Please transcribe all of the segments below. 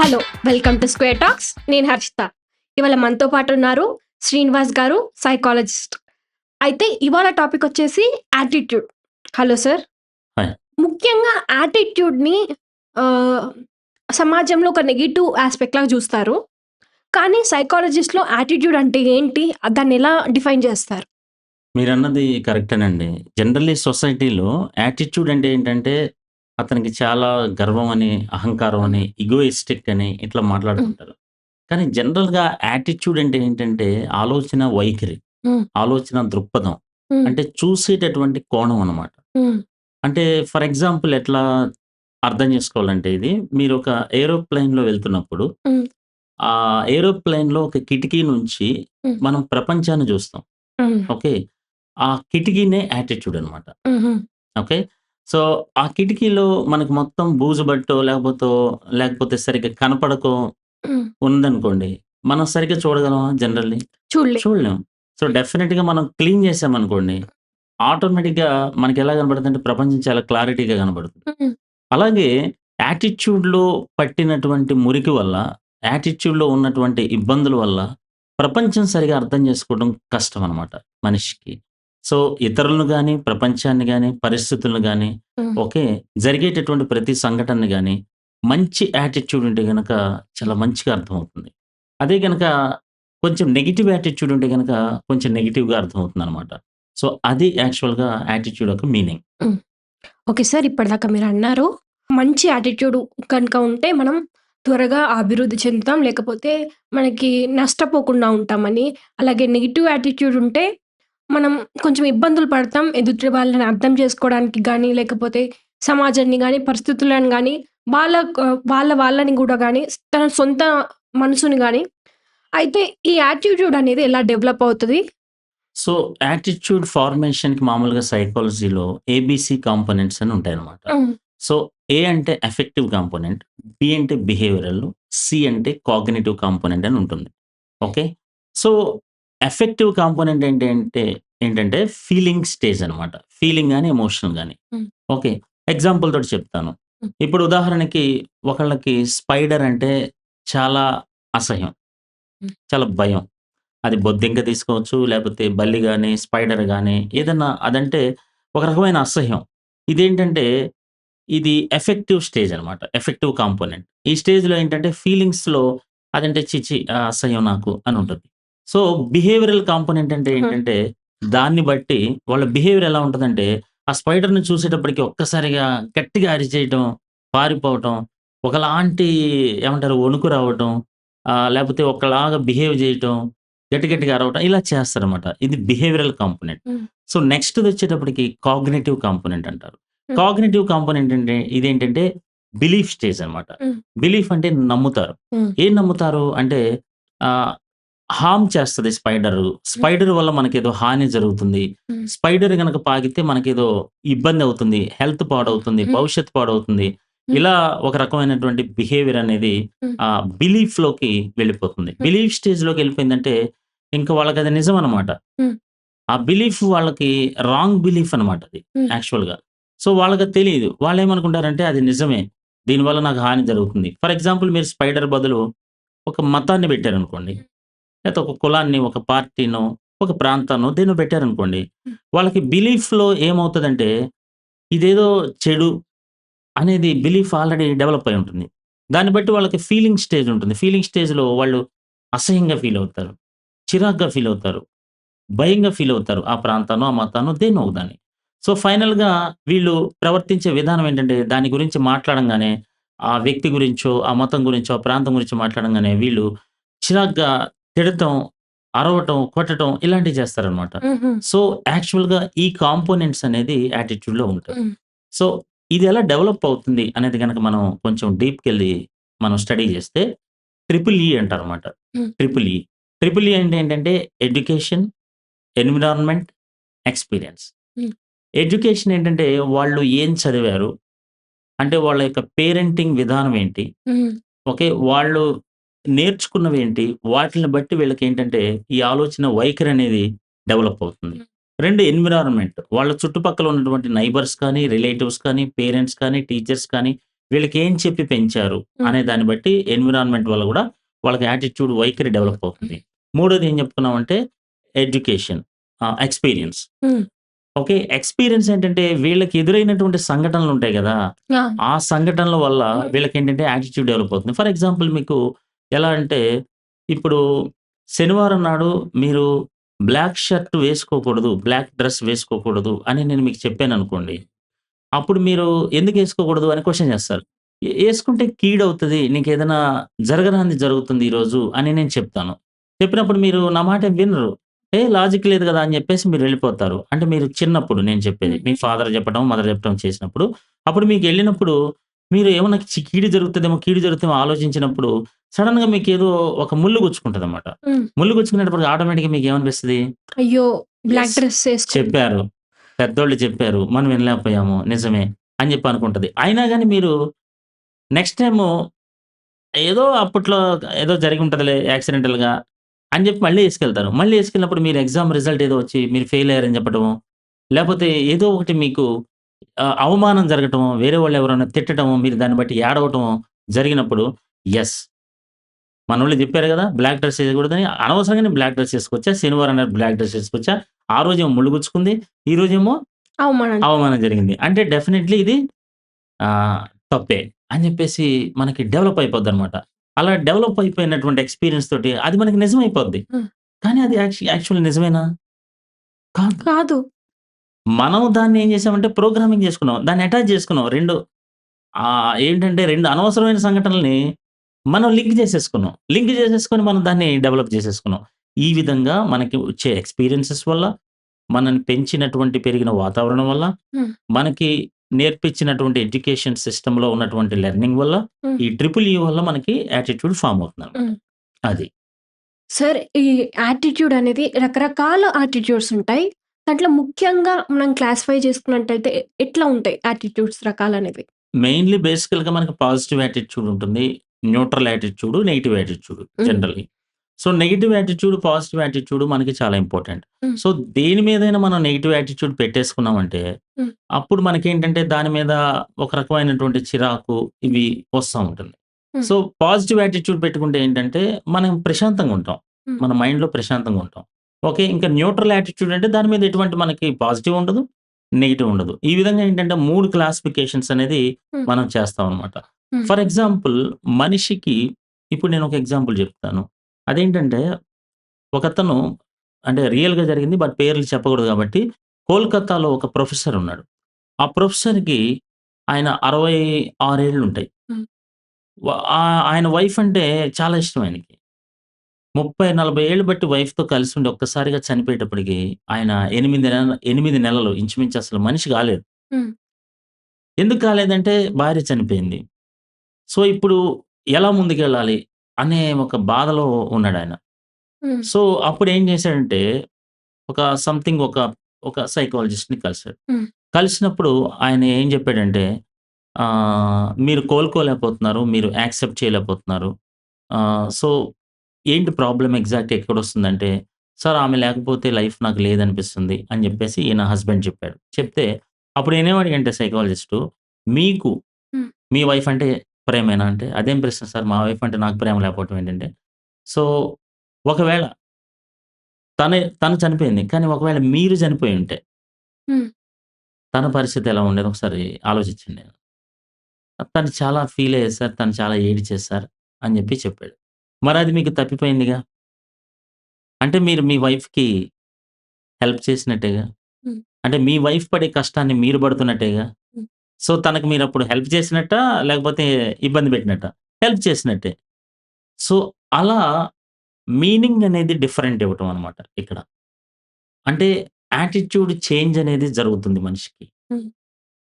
Hello! Welcome to square talks. నేను హర్షిత. ఇవాళ మనతో పాటు ఉన్నారు శ్రీనివాస్ గారు, సైకాలజిస్ట్. అయితే ఇవాళ టాపిక్ వచ్చేసి యాటిట్యూడ్. Hello sir. హాయ్. ముఖ్యంగా యాటిట్యూడ్‌ని ఆహ్, సమాజంలో ఒక నెగెటివ్ యాస్పెక్ట్ లాగా చూస్తారు. కానీ సైకాలజిస్ట్‌లో యాటిట్యూడ్ అంటే ఏంటి? దాన్నెలా డిఫైన్ చేస్తారు? మీరన్నది కరెక్టేనండి. జనరల్లీ సొసైటీలో యాటిట్యూడ్ అంటే ఏంటంటే, అతనికి చాలా గర్వం అని, అహంకారం హ్మ్. అని, ఇగోయిస్టిక్ అని ఇట్లా హ్మ్. మాట్లాడుతుంటారు. కానీ జనరల్‌గా యాటిట్యూడ్ అంటే ఏంటంటే, ఆలోచన వైఖరి, హ్మ్. ఆలోచన దృక్పథం. హ్మ్. అంటే చూసేటటువంటి కోణం అన్నమాట. హ్మ్. అంటే ఫర్ ఎగ్జాంపుల్ ఎట్లా అర్థం చేసుకోవాలంటే ఇది, మీరొక ఏరోప్లేన్‌లో వెళ్తున్నప్పుడు, హ్మ్. ఆ ఏరోప్లేన్‌లో ఒక కిటికీ నుంచి హ్మ్. మనం ప్రపంచాన్ని చూస్తాం. హ్మ్. ఓకే. ఆ కిటికీనే యాటిట్యూడ్ అనమాట. హుహు. ఓకే. సో, ఆ కిటికీలో మనకు మొత్తం బూజు బట్టో, లేకపోతే సరిగ్గా కనపడకో హ్మ్. ఉందనుకోండి. మనం సరిగ్గా చూడగలమా జనరల్లీ? చూడలే. చూడలేం. సో, డెఫినిట్‌గా మనం క్లీన్ చేశామనుకోండి, ఆటోమేటిక్‌గా మనకెలా కనపడుతుందంటే ప్రపంచం చాలా క్లారిటీగా కనపడుతుంది. హ్మ్. అలాగే యాటిట్యూడ్‌లో పట్టినటువంటి మురికి వల్ల, యాటిట్యూడ్‌లో ఉన్నటువంటి ఇబ్బందుల వల్ల, ప్రపంచం సరిగ్గా అర్థం చేసుకోవడం కష్టమనమాట మనిషికి. సో, ఇతరులను గాని, ప్రపంచాన్ని గాని, పరిస్థితులను గాని, హ్మ్. ఓకే. జరిగేటటువంటి ప్రతి సంఘటనని గాని, మంచి యాటిట్యూడ్ ఉంటే గనక చాలా మంచిగా అర్థమవుతుంది. అదే గనక కొంచెం నెగెటివ్ యాటిట్యూడ్ ఉంటే గనక కొంచెం నెగెటివ్‌గా అర్థమవుతుందనమాట. సో, అది యాక్చువల్‌గా యాటిట్యూడ్ యొక్క మీనింగ్. హ్మ్. Okay sir. ఇప్పటిదాకా మీరన్నారు. మంచి యాటిట్యూడ్ కనుక ఉంటే మనం త్వరగా అభివృద్ధి చెందుతాం. లేకపోతే మనకి నష్టపోకుండా ఉంటామని. అలాగే నెగెటివ్ యాటిట్యూడ్ ఉంటే మనం కొంచెం ఇబ్బందులు పడతాం. ఎదుటి వాళ్ళని అర్థం చేసుకోవడానికి గానీ, లేకపోతే సమాజాన్ని గానీ, పరిస్థితులను గానీ, వాళ్ళని గూడా గానీ, తన సొంత మనసుని గానీ అయితే ఈ యాటిట్యూడ్ అనేది ఎలా డెవలప్ అవుతది? సో, యాటిట్యూడ్ ఫార్మేషన్‌కి మామూలుగా సైకాలజీలో ఏబీసీ కాంపోనెంట్స్ అని ఉంటాయన్నమాట. హ్మ్. సో, ఏ అంటే ఎఫెక్టివ్ కాంపోనెంట్, బి అంటే బిహేవియరల్, సి అంటే కాగ్నిటివ్ కాంపోనెంట్ అని ఉంటుంది. ఓకే. సో, ఎఫెక్టివ్ కాంపోనెంట్ ఏంటంటే ఫీలింగ్ స్టేజ్ అనమాట. ఫీలింగ్ గాని, ఎమోషన్ గాని. హ్మ్. ఓకే. ఎగ్జాంపుల్ తోటి చెప్తాను. హ్మ్. ఇప్పుడు ఉదాహరణకి ఒకళ్ళకి స్పైడర్ అంటే చాలా అసహ్యం. హ్మ్. చాలా భయం. అది బొద్దింక తీసుకోవచ్చు, లేపోతే బల్లి గాని, స్పైడర్ గాని ఏదన్నా అదంటే ఒక రకమైన అసహ్యం. ఇదేంటంటే ఇది ఎఫెక్టివ్ స్టేజ్ అనమాట. Effective component. ఈ స్టేజ్‌లో ఏంటంటే ఫీలింగ్స్‌లో అదంటే ఛీ! ఛీ! అసహ్యం నాకు అని ఉంటది. సో, బిహేవియరల్ కాంపోనెంట్ అంటే హ్మ్. ఏంటంటే దాన్ని బట్టి వాళ్ళ బిహేవియర్ ఎలా ఉంటదంటే ఆ స్పైడర్‌ని చూసేటప్పటికి ఒక్కసారిగా గట్టిగా అరిచేయటం, పారిపోవటం, ఒకలాంటి ఏమంటారు వణుకు రావటం, లేపోతే ఒకలాగా బిహేవ్ జేయటం, గట్టి గట్టిగా అరవటం ఇలా చేస్తారనమాట. ఇది బిహేవియరల్ కాంపోనెంట్. హ్మ్. సో, నెక్స్ట్‌దొచ్చేటప్పటికి కాగ్నిటివ్ కాంపోనెంట్ అంటారు. హ్మ్. కాగ్నిటివ్ కాంపోనెంట్ అంటే ఇదేంటంటే బిలీఫ్ స్టేజ్ అనమాట. హ్మ్. బిలీఫ్ అంటే నమ్ముతారు. హ్మ్. ఏం నమ్ముతారు అంటే ఆహ్, హార్మ్ చేస్తది స్పైడరు. హ్మ్. స్పైడర్ వల్ల మనకేదో హాని జరుగుతుంది. హ్మ్. స్పైడర్ గనక పాకితే మనకేదో ఇబ్బందవుతుంది. హెల్త్ హ్మ్. పాడవుతుంది. హ్మ్. భవిష్యత్తు పాడవుతుంది. హ్మ్. ఇలా ఒక రకమైనటువంటి బిహేవియర్ అనేది హ్మ్. బిలీఫ్‌లోకి వెళ్ళిపోతుంది. హ్మ్. బిలీఫ్ స్టేజ్‌లోకెళ్ళిపోయిందంటే ఇంక వాళ్ళకది నిజమనమాట. హ్మ్. ఆ బిలీఫ్ వాళ్ళకి రాంగ్ బిలీఫ్ అనమాట అది హ్మ్. యాక్చువల్‌గా. సో, వాళ్ళకది తెలీదు. వాళ్ళేమనుకుంటారంటే అది నిజమే. దీనివల్ల నాకు హాని జరుగుతుంది. ఫర్ ఎగ్జాంపుల్ మీరు స్పైడర్ బదులు ఒక మతాన్ని పెట్టారనుకోండి. లేతే ఒక కులాన్ని, ఒక పార్టీనో, ఒక ప్రాంతాన్నో దేన్నో పెట్టారనుకోండి. హ్మ్. వాళ్ళకి బిలీఫ్‌లో ఏమవుతదంటే ఇదేదో చెడు అనేది బిలీఫ్ ఆల్రెడీ డెవలప్ అయి ఉంటుంది. దాన్ని బట్టి వాళ్ళకి ఫీలింగ్ స్టేజ్ ఉంటుంది. ఫీలింగ్ స్టేజ్‌లో వాళ్ళు అసహ్యంగా ఫీల్ అవుతారు. చిరాకుగా ఫీల్ అవుతారు. భయంగా ఫీలవుతారు. ఆ ప్రాంతాన్నో, ఆ మతాన్నో దేన్నో ఒకదాన్ని. సో, ఫైనల్‌గా వీళ్ళు ప్రవర్తించే విధానం ఏంటంటే, దాని గురించి మాట్లాడంగానే, ఆ వ్యక్తి గురించో, ఆ మతం గురించో, ఆ ప్రాంతం గురించో మాట్లాడంగానే వీళ్ళు చిరాగ్గా తిడటం, అరవటం, కొట్టటం ఇలాంటివి చేస్తారనమాట. హుహు. సో, యాక్చువల్‌గా ఈ కాంపోనెంట్స్ అనేది యాటిట్యూడ్‌లో ఉంటది. హ్మ్. సో, ఇది ఎలా డెవలప్ అవుతుంది అనేది గనక మనం కొంచెం డీప్‌కెళ్ళి మనం స్టడీ చేస్తే ట్రిపుల్ ఈ అంటారనమాట. హ్మ్. Triple E. ట్రిపుల్ ఈ అంటే ఏంటంటే ఎడ్యుకేషన్, ఎన్విరాన్మెంట్, ఎక్స్‌పీరియన్స్. హ్మ్. ఎడ్యుకేషన్ ఏంటంటే వాళ్ళు ఏం చదివారు? అంటే వాళ్ళ యొక్క పేరెంటింగ్ విధానం ఏంటి? హ్మ్. ఓకే. వాళ్ళు నేర్చుకున్నవేంటి? వాటిలిని బట్టి వీళ్ళకేంటంటే ఈ ఆలోచన వైఖరనేది డెవలప్ అవుతుంది. హ్మ్. 2 ఎన్విరాన్మెంట్. వాళ్ళ చుట్టుపక్కల ఉన్నటువంటి నైబర్స్ కానీ, రిలేటివ్స్ కానీ, పేరెంట్స్ కానీ, టీచర్స్ కానీ వీళ్ళకేం చెప్పి పెంచారు హ్మ్. అనే దాన్ని బట్టి ఎన్విరాన్మెంట్ వల్ల గూడా వాళ్ళకి యాటిట్యూడ్ వైఖరి డెవలప్ అవుతుంది. మూడోది ఏం చెప్పుకున్నామంటే ఎడ్యుకేషన్, ఎక్స్‌పీరియన్స్. హ్మ్. ఓకే. ఎక్స్‌పీరియన్స్ ఏంటంటే వీళ్ళకి ఎదురైనటువంటి సంఘటనలుంటాయి గదా! ఆ! ఆ సంఘటనల వల్ల వీళ్ళకేంటంటే యాటిట్యూడ్ డెవలప్ అవుతుంది. ఫర్ ఎగ్జాంపుల్ మీకు ఎలా అంటే ఇప్పుడు శనివారం నాడు మీరు బ్లాక్ షర్ట్ వేసుకోకూడదు, బ్లాక్ డ్రెస్ వేసుకోకూడదు అని నేను మీకు చెప్పాననుకోండి. అప్పుడు మీరు ఎందుకేసుకోకూడదు అని క్వెషన్ చేస్తారు. ఏసుకుంటే కీడవుతది. నీకేదైనా జరగరానిది జరుగుతుంది ఈరోజు అని నేను చెప్తాను. చెప్పినప్పుడు మీరు నా మాట వినరు. లాజిక్ లేదు గదా! అని జెప్పేసి మీరెళ్ళిపోతారు. అంటే మీరు చిన్నప్పుడు నేను చెప్పేది. హ్మ్. మీ ఫాదర్ చెప్పడం, మదర్ చెప్పడం చేసినప్పుడు. అప్పుడు మీకెళ్ళినప్పుడు మీరు ఏమన్నా కీడు జరుగుతదేమో, కీడు జరుగుతదేమో ఆలోచించినప్పుడు సడెన్‌గా మీకేదో ఒక ముల్లు గుచ్చుకుంటదన్నమాట. హ్మ్. ముల్లు గుచ్చుకునేటప్పుడు ఆటోమేటిక్‌గా మీకేమనిపిస్తది? అయ్యో! Black yes. డ్రెస్ ఏసుకో చెప్పారు. పెద్దోళ్ళు చెప్పారు. మనం వినలేకపోయాము. నిజమే అని జెప్పి అనుకుంటది. అయినా గాని మీరు నెక్స్ట్ టైము ఏదో అప్పట్లో ఏదో జరిగుంటదిలే యాక్సిడెంటల్‌గా అని జెప్పి మళ్ళీ యేసుకెళ్తారు. మళ్ళీ యేసుకెళ్ళినప్పుడు మీరు ఎగ్జామ్ రిజల్ట్ ఏదో వచ్చి మీరు ఫెయిల్ అయ్యారని చెప్పటమో, లేపోతే ఏదో ఒకటి మీకు అవమానం జరగటమో, వేరే వాళ్ళెవరైనా తిట్టటమో, మీరు దాన్ని బట్టి ఏడవటమో జరిగినప్పుడు యెస్. మనోళ్ళు జెప్పారు గదా! బ్లాక్ డ్రెస్ ఏయకూడదని. అనవసరంగానే బ్లాక్ డ్రెస్ ఏసుకొచ్చా. శనివారం నాడు బ్లాక్ డ్రెస్ ఏసుకొచ్చా. ఆ రోజేమో ముల్లు గుచ్చుకుంది. ఈరోజేమో అవమానం. అవమానం జరిగింది. అంటే డెఫినైట్‌లీ ఇది ఆహ్, తప్పే అని జెప్పేసి మనకి డెవలప్ అయిపోద్దనమాట. అలా డెవలప్ అయిపోయినటువంటి ఎక్స్‌పీరియన్స్ తోటి అది మనకి నిజమైపోద్ది. హ్మ్. కానీ అది యాక్చువల్ నిజమేనా? కాదు. కాదు. మనం దాన్ని ఏం చేసామంటే ప్రోగ్రామింగ్ చేసుకున్నాం. దాన్ని అటాచ్ చేసుకున్నాం. 2 ఏంటంటే 2 అనవసరమైన సంఘటనల్ని మనం లింక్ చేసేసుకున్నాం. లింక్ చేసేసుకొని మనం దాన్ని డెవలప్ చేసేసుకున్నాం. ఈ విధంగా మనకి వచ్చే ఎక్స్‌పీరియన్సెస్ వల్ల, మనల్ని పెంచినటువంటి పెరిగిన వాతావరణం వల్ల, హ్మ్. మనకి నేర్పించినటువంటి ఎడ్యుకేషన్ సిస్టమ్‌లో ఉన్నటువంటి లెర్నింగ్ వల్ల, హ్మ్. ఈ ట్రిపుల్ ఈ వల్ల మనకి యాటిట్యూడ్ ఫార్మ్ అవుతుందనమాట. హ్మ్. అది. సార్ ఈ యాటిట్యూడ్ అనేది రకరకాల యాటిట్యూడ్స్ ఉంటాయి. దాంట్లో ముఖ్యంగా మనం క్లాసిఫై చేసుకున్నట్టయితే ఎట్లా ఉంటాయి యాటిట్యూడ్స్ రకాలనేవి? మెయిన్‌లీ బేసికల్‌గా మనకి పాజిటివ్ యాటిట్యూడ్ ఉంటుంది. న్యూట్రల్ యాటిట్యూడ్, నెగెటివ్ యాటిట్యూడ్ హ్మ్. Generally. So, negative attitude, positive attitude మనకి చాలా ఇంపార్టెంట్. హ్మ్. సో, దేని మీదైనా మనం నెగెటివ్ యాటిట్యూడ్ పెట్టేసుకున్నామంటే, హ్మ్. అప్పుడు మనకేంటంటే దాని మీద ఒక రకమైనటువంటి చిరాకు ఇవి వస్తా ఉంటుంది. హ్మ్. సో, పాజిటివ్ యాటిట్యూడ్ పెట్టుకుంటే ఏంటంటే, మనం ప్రశాంతంగా ఉంటాం. హ్మ్. మన మైండ్‌లో ప్రశాంతంగా ఉంటాం. ఓకే. ఇంకా న్యూట్రల్ యాటిట్యూడ్ అంటే దాని మీద ఎటువంటి మనకి పాజిటివ్ ఉండదు, నెగెటివ్ ఉండదు. ఈ విధంగా ఏంటంటే 3 క్లాసిఫికేషన్స్ అనేది హ్మ్. మనం చేస్తామనమాట. హ్మ్. ఫర్ ఎగ్జాంపుల్ మనిషికి ఇప్పుడు నేను ఒక ఎగ్జాంపుల్ చెప్తాను. అదేంటంటే ఒకతను అంటే రియల్‌గా జరిగింది. బట్ పేర్లు చెప్పకూడదు కాబట్టి కోల్‌కత్తాలో ఒక ప్రొఫెసర్ ఉన్నాడు. ఆ ప్రొఫెసర్‌కి ఆయన 66 ఏళ్లుంటాయి. హ్మ్. ఆయన వైఫ్ అంటే చాలా ఇష్టం ఆయనకి. 30, 40 ఏళ్ళు బట్టి వైఫ్‌తో కలిసుండి ఒక్కసారిగా చనిపోయేటప్పటికి ఆయన 8 నెలలు ఇంచుమించు అసలు మనిషి కాలేదు. హ్మ్. ఎందుకు కాలేదంటే భార్య చనిపోయింది. సో, ఇప్పుడు ఎలా ముందుకెళ్ళాలి అనే ఒక బాధలో ఉన్నాడాయన. హ్మ్. సో, అప్పుడేం చేశాడంటే ఒక సంథింగ్ ఒక, ఒక సైకాలజిస్ట్‌ని కలిసాడు. హ్మ్. కలిసినప్పుడు ఆయన ఏం చెప్పాడంటే "మీరు కోలుకోలేకపోతున్నారు. మీరు యాక్సెప్ట్ చేయలేకపోతున్నారు. సో, ఏంటి ప్రాబ్లమ్ ఎగ్జాక్ట్ ఎక్కడొస్తుందంటే, సార్ ఆమె లేకపోతే లైఫ్ నాకు లేదనిపిస్తుంది" అని చెప్పేసి ఈయన హస్బెండ్ చెప్పాడు. చెప్తే అప్పుడు నేనేం అడిగానంటే సైకాలజిస్టు, "మీకు హ్మ్. మీ వైఫ్ అంటే ప్రేమేనా?" అంటే, "అదేం ప్రశ్న సార్ మా వైఫ్ అంటే నాకు ప్రేమ లేకపోవటం ఏంటంటే" సో, ఒకవేళ తను చనిపోయింది. కానీ ఒకవేళ మీరు చనిపోయుంటే, హ్మ్. తన పరిస్థితి ఎలా ఉండేదో ఒకసారి ఆలోచించండి. తను చాలా ఫీల్ అయ్యేది సార్. తను చాలా ఏడిచేది సార్ అని చెప్పి చెప్పాడు. మరది మీకు తప్పిపోయిందిగా. అంటే మీరు మీ వైఫ్‌కి హెల్ప్ చేసినట్టేగా. హ్మ్. అంటే మీ వైఫ్ పడే కష్టాన్ని మీరు పడుతున్నట్టేగా. హ్మ్. సో, తనకు మీరప్పుడు హెల్ప్ చేసినట్టా? లేకపోతే ఇబ్బంది పెట్టినట్టా? హెల్ప్ చేసినట్టే. సో, అలా మీనింగ్ అనేది డిఫరెంట్ ఇవ్వటం అన్నమాట ఇక్కడ. అంటే యాటిట్యూడ్ చేంజ్ అనేది జరుగుతుంది మనిషికి. హ్మ్.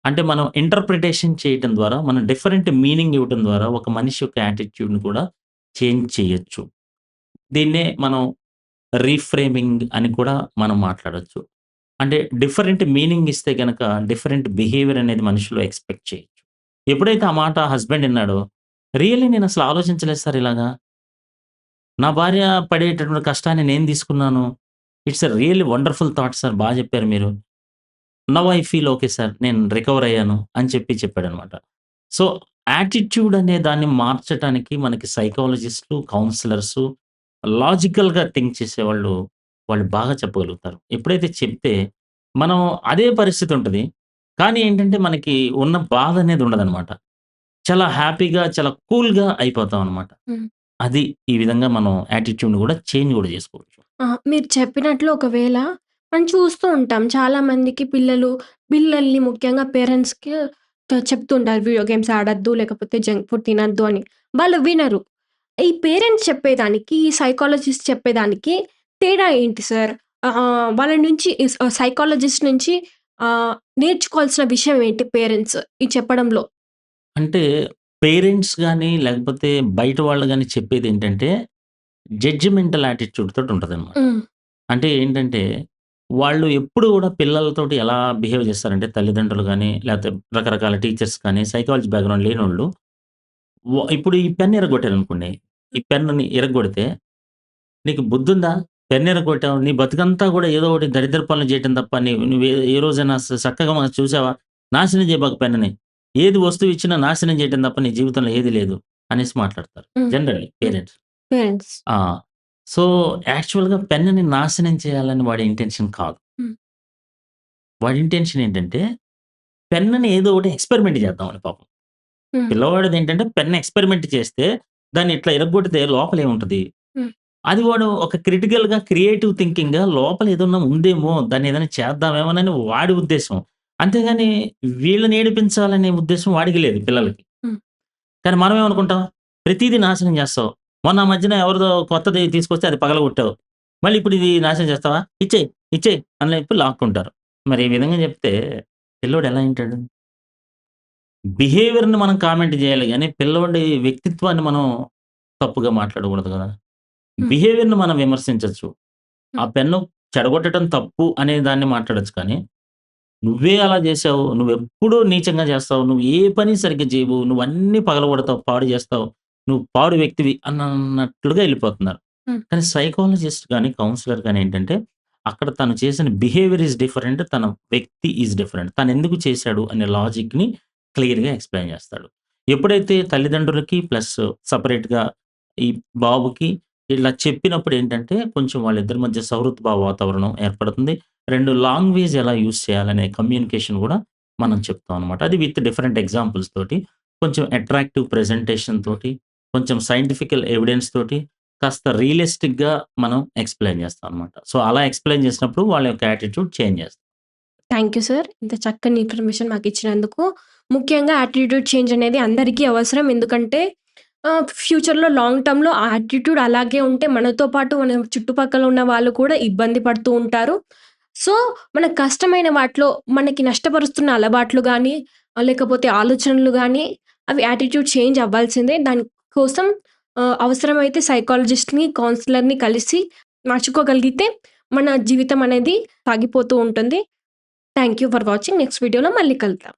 అంటే మనం ఇంటర్ప్రిటేషన్ చేయటం ద్వారా, మనం డిఫరెంట్ మీనింగ్ ఇవ్వటం ద్వారా ఒక మనిషి యొక్క యాటిట్యూడ్‌ని కూడా చేంజ్ చేయొచ్చు. దీన్నే మనం రీఫ్రేమింగ్ అని కూడా మనం మాట్లాడొచ్చు. అంటే డిఫరెంట్ మీనింగ్ ఇస్తే గనక డిఫరెంట్ బిహేవియర్ అనేది మనిషిలో ఎక్స్‌పెక్ట్ చేయొచ్చు. ఎప్పుడైతే ఆ మాట హస్బెండ్ ఇన్నాడో, రియల్లీ నేనసలు ఆలోచించలేదు సార్ ఇలాగా. నా భార్య పడేటటువంటి కష్టాన్ని నేను తీసుకున్నాను. It's a really wonderful thought sir చెప్పారు మీరు. Now I feel okay sir. నేను రికవర్ అయ్యాను అని చెప్పాడనమాట. సో, యాటిట్యూడ్ అనే దాన్ని మార్చటానికి మనకి సైకాలజిస్టులు, కౌన్సిలర్సు, లాజికల్‌గా థింక్ చేసేవాళ్ళు, వాళ్ళు బాగా చెప్పగలుగుతారు. ఎప్పుడైతే చెప్తే మనం అదే పరిస్థితి ఉంటది. కానీ ఏంటంటే మనకి ఉన్న బాధ అనేది ఉండదనమాట. చాలా హ్యాపీగా, చాలా కూల్‌గా అయిపోతాం అనమాట. హ్మ్. అది ఈ విధంగా మనం యాటిట్యూడ్‌ని గూడా చేంజ్ గూడా జేసుకోవచ్చు. మీరు చెప్పినట్లు ఒకవేళ మనం చూస్తూ ఉంటాం. చాలామందికి పిల్లల్ని ముఖ్యంగా పేరెంట్స్‌కి చెప్తూ ఉంటారు. వీడియో గేమ్స్ ఆడొద్దు, లేకపోతే జంక్ ఫుడ్ తినొద్దు అని. వాళ్ళు వినరు. ఈ పేరెంట్స్ చెప్పేదానికి, ఈ సైకాలజిస్ట్ చెప్పేదానికి తేడా ఏంటి సార్? వాళ్ళ నుంచి సైకాలజిస్ట్ నుంచి నేర్చుకోవాల్సిన విషయం ఏంటి పేరెంట్స్ ఈ చెప్పడంలో? అంటే పేరెంట్స్ గాని, లేకపోతే బయట వాళ్ళు గాని చెప్పేదేంటంటే జడ్జిమెంటల్ యాటిట్యూడ్ తోటుంటదనమాట. హ్మ్. అంటే ఏంటంటే, వాళ్ళు ఎప్పుడు గూడా పిల్లలతోటి ఎలా బిహేవ్ జేస్తారంటే తల్లిదండ్రులు గాని, లేపోతే రకరకాల టీచర్స్ కానీ, సైకాలజీ బ్యాక్‌గ్రౌండ్ లేనోళ్ళు, ఇప్పుడు ఈ పెన్ ఇరగ్గొట్టారనుకోండి. ఈ పెన్నుని ఇరగ్గొడితే, "నీకు బుద్ధుందా? పెన్ ఇరగ్గొట్టావు. నీ బతుకంతా గూడా ఏదో ఒకటి దరిద్ర పనులు జేయటం తప్ప నువ్వు ఏ రోజైనా సక్కగా చూసావా? నాశనం జేయబాకు పెన్నుని. ఏది వస్తువు ఇచ్చినా నాశనం జేయటం తప్ప నీ జీవితంలో ఏది లేదు" అనేసి మాట్లాడతారు. హ్మ్. జనరల్లీ హ్మ్. పేరెంట్స్. పేరెంట్స్. ఆ! సో, యాక్చువల్‌గా పెన్నుని నాశనం చేయాలని వాడి ఇంటెన్షన్ కాదు. హ్మ్. వాడి ఇంటెన్షన్ ఏంటంటే, పెన్నుని ఏదో ఒకటి ఎక్స్‌పెరిమెంట్ చేద్దామని పాపం. హ్మ్. పిల్లవాడిదేంటంటే పెన్ ఎక్స్‌పెరిమెంట్ చేస్తే, దాన్ని ఇట్లా ఇరగ్గొడితే లోపల ఏముంటది? హ్మ్. అది వాడు ఒక క్రిటికల్‌గా, క్రియేటివ్ థింకింగ్‌గా లోపల ఏదన్నా ఉందేమో, దాన్ని ఏదైనా చేద్దామేమోనని వాడి ఉద్దేశ్యం. అంతేగాని వీళ్ళని ఏడిపించాలనే ఉద్దేశ్యం వాడికి లేదు పిల్లలకి. హ్మ్. కానీ మనమేమనుకుంటాం? ప్రతీదీ నాశనం చేస్తావు. మొన్న ఆ మధ్యన ఎవరిదో కొత్తది తీసుకొస్తే అది పగలగొట్టావు. మళ్ళీ ఇప్పుడు ఇది నాశనం చేస్తావా? ఇచ్చేయి, ఇచ్చేయి అని చెప్పి లాక్కుంటారు. మరి ఈ విధంగా చెప్తే పిల్లోడు ఎలా వింటాడు? బిహేవియర్‌ని మనం కామెంట్ చేయాలి గానీ, పిల్లోడి వ్యక్తిత్వాన్ని మనం తప్పుగా మాట్లాడకూడదు గదా! హ్మ్. బిహేవియర్‌ని మనం విమర్శించొచ్చు. ఆ హ్మ్. పెన్ను చెడగొట్టడం తప్పు అనే దాన్ని మాట్లాడొచ్చు కానీ, నువ్వే అలా చేశావు. నువ్వెప్పుడూ నీచంగా చేస్తావు. నువ్వు ఏ పని సరిగ్గా చేయవు. నువ్వన్నీ పగలగొడతావు, పాడు చేస్తావు. నువ్వు పాడు వ్యక్తివి అన్నట్టుగా ఎళ్ళిపోతున్నారు. హ్మ్. కానీ సైకాలజిస్ట్ గాని, కౌన్సిలర్ గాని ఏంటంటే, అక్కడ తను చేసిన బిహేవియర్ ఈస్ డిఫరెంట్. తన వ్యక్తి ఈస్ డిఫరెంట్. తనెందుకు చేశాడు అనే లాజిక్‌ని క్లియర్‌గా ఎక్స్‌ప్లెయిన్ చేస్తాడు. ఎప్పుడైతే తల్లిదండ్రులకి ప్లస్ సెపరేట్‌గా ఈ బాబుకి ఇలా చెప్పినప్పుడు ఏంటంటే, కొంచెం వాళ్ళిద్దరి మధ్య సౌహృద్భావ వాతావరణం ఏర్పడుతుంది. 2 లాంగ్వేజ్ ఎలా యూజ్ చేయాలనే కమ్యూనికేషన్ గూడా మనం హ్మ్. చెప్తాం అనమాట. అది విత్ డిఫరెంట్ ఎగ్జాంపుల్స్ తోటి, కొంచెం అట్రాక్టివ్ ప్రెజెంటేషన్ తోటి, కొంచెం సైంటిఫికల్ ఎవిడెన్స్ తోటి, కాస్త రియలిస్టిక్‌గా మనం ఎక్స్‌ప్లెయిన్ చేస్తాం అనమాట. సో, అలా ఎక్స్‌ప్లెయిన్ చేసినప్పుడు వాళ్ళ యొక్క యాటిట్యూడ్ చేంజ్ చేస్తాం. Thank you sir. ఇంత చక్కని ఇన్ఫర్మేషన్ మాకిచ్చినందుకు. ముఖ్యంగా యాటిట్యూడ్ చేంజ్ అనేది అందరికీ అవసరం. ఎందుకంటే ఫ్యూచర్‌లో లాంగ్ టర్మ్‌లో ఆ యాటిట్యూడ్ అలాగే ఉంటే మనతో పాటు మన చుట్టుపక్కల ఉన్న వాళ్ళు కూడా ఇబ్బంది పడుతూ ఉంటారు. సో, మనకు కష్టమైన వాటిలో మనకి నష్టపరుస్తున్న అలవాట్లు గానీ, లేకపోతే ఆలోచనలు గానీ, అవి యాటిట్యూడ్ చేంజ్ అవ్వాల్సిందే. దాని కోసం అవసరమైతే సైకాలజిస్ట్‌ని, కౌన్సిలర్‌ని కలిసి మార్చుకోగలిగితే మన జీవితం అనేది సాగిపోతూ ఉంటుంది. Thank you for watching. Next వీడియోలో మళ్ళీ కలుద్దాం.